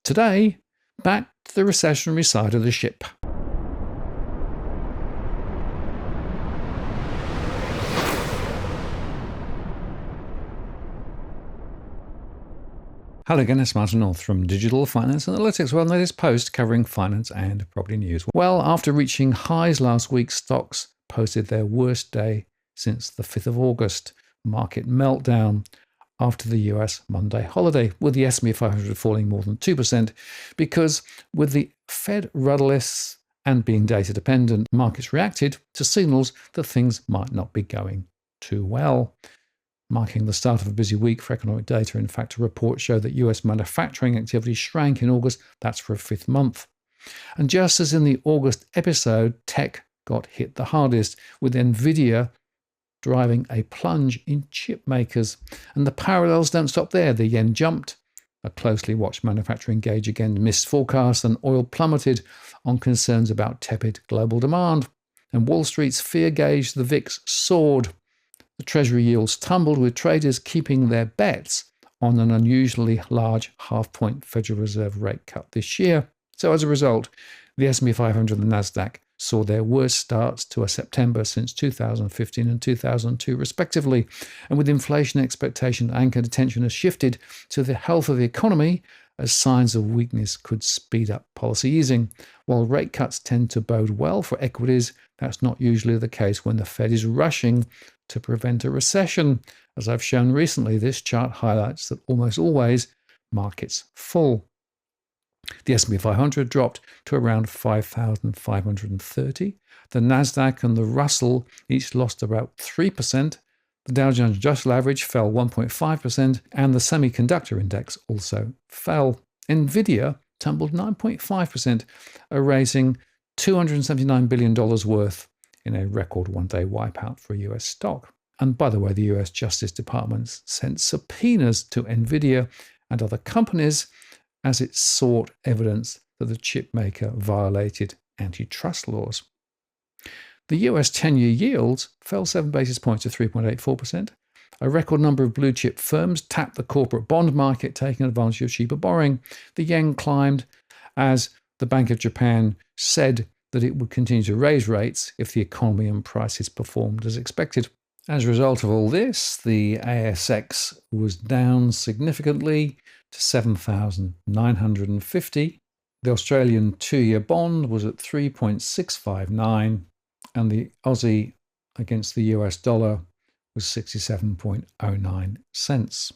Today, back to the recessionary side of the ship. Hello again, it's Martin North from Digital Finance Analytics. Well, latest post covering finance and property news. Well, after reaching highs last week, stocks posted their worst day since the 5th of August. Market meltdown after the US Monday holiday, with the S&P 500 falling more than 2%, because with the Fed rudderless and being data dependent, markets reacted to signals that things might not be going too well. Marking the start of a busy week for economic data. In fact, a report showed that US manufacturing activity shrank in August. That's for a fifth month. And just as in the August episode, tech got hit the hardest, with Nvidia driving a plunge in chip makers. And the parallels don't stop there. The yen jumped, a closely watched manufacturing gauge again missed forecasts, and oil plummeted on concerns about tepid global demand. And Wall Street's fear gauge, the VIX, soared. The Treasury yields tumbled, with traders keeping their bets on an unusually large half-point Federal Reserve rate cut this year. So as a result, the S&P 500 and the Nasdaq saw their worst starts to a September since 2015 and 2002, respectively. And with inflation expectation, anchored attention has shifted to the health of the economy, as signs of weakness could speed up policy easing. While rate cuts tend to bode well for equities, that's not usually the case when the Fed is rushing to prevent a recession. As I've shown recently, this chart highlights that almost always markets fall. The S&P 500 dropped to around 5,530. The Nasdaq and the Russell each lost about 3%. The Dow Jones Industrial Average fell 1.5%, and the semiconductor index also fell. Nvidia tumbled 9.5%, erasing $279 billion worth in a record one-day wipeout for a US stock. And by the way, the US Justice Department sent subpoenas to Nvidia and other companies as it sought evidence that the chip maker violated antitrust laws. The US 10-year yields fell 7 basis points to 3.84%. A record number of blue chip firms tapped the corporate bond market, taking advantage of cheaper borrowing. The yen climbed as the Bank of Japan said that it would continue to raise rates if the economy and prices performed as expected. As a result of all this, the ASX was down significantly to 7,950. The Australian 2-year bond was at 3.659, and the Aussie against the US dollar was 67.09 cents.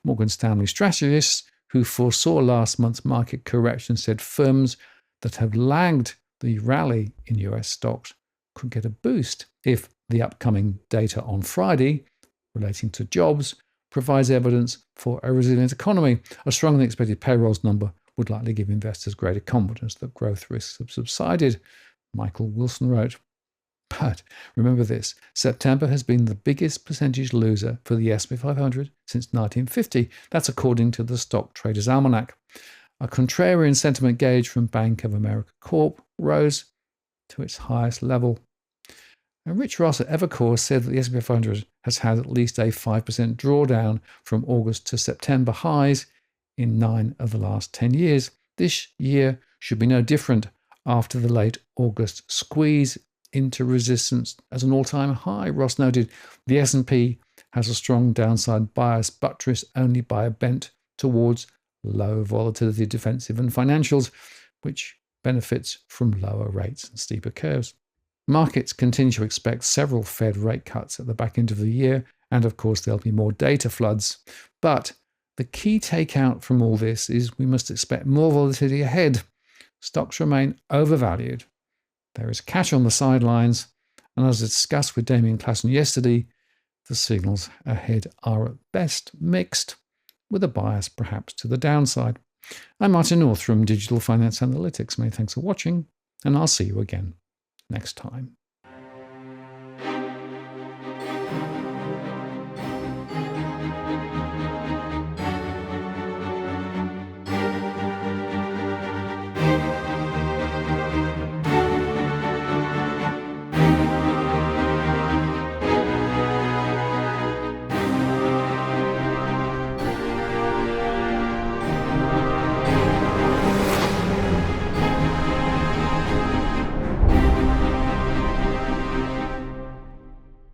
Morgan Stanley strategists who foresaw last month's market correction said firms that have lagged the rally in US stocks could get a boost if the upcoming data on Friday relating to jobs provides evidence for a resilient economy. A stronger than expected payrolls number would likely give investors greater confidence that growth risks have subsided, Michael Wilson wrote. But remember this, September has been the biggest percentage loser for the S&P 500 since 1950. That's according to the Stock Traders Almanac. A contrarian sentiment gauge from Bank of America Corp rose to its highest level. And Rich Ross at Evercore said that the S&P 500 has had at least a 5% drawdown from August to September highs in 9 of the last 10 years. This year should be no different after the late August squeeze into resistance as an all-time high. Ross noted the S&P has a strong downside bias, buttressed only by a bent towards low volatility defensive and financials, which benefits from lower rates and steeper curves. Markets continue to expect several Fed rate cuts at the back end of the year, and of course there'll be more data floods. But the key takeout from all this is we must expect more volatility ahead. Stocks remain overvalued. There is cash on the sidelines, and as discussed with Damien Klassen yesterday, the signals ahead are at best mixed, with a bias perhaps to the downside. I'm Martin North from Digital Finance Analytics. Many thanks for watching, and I'll see you again next time.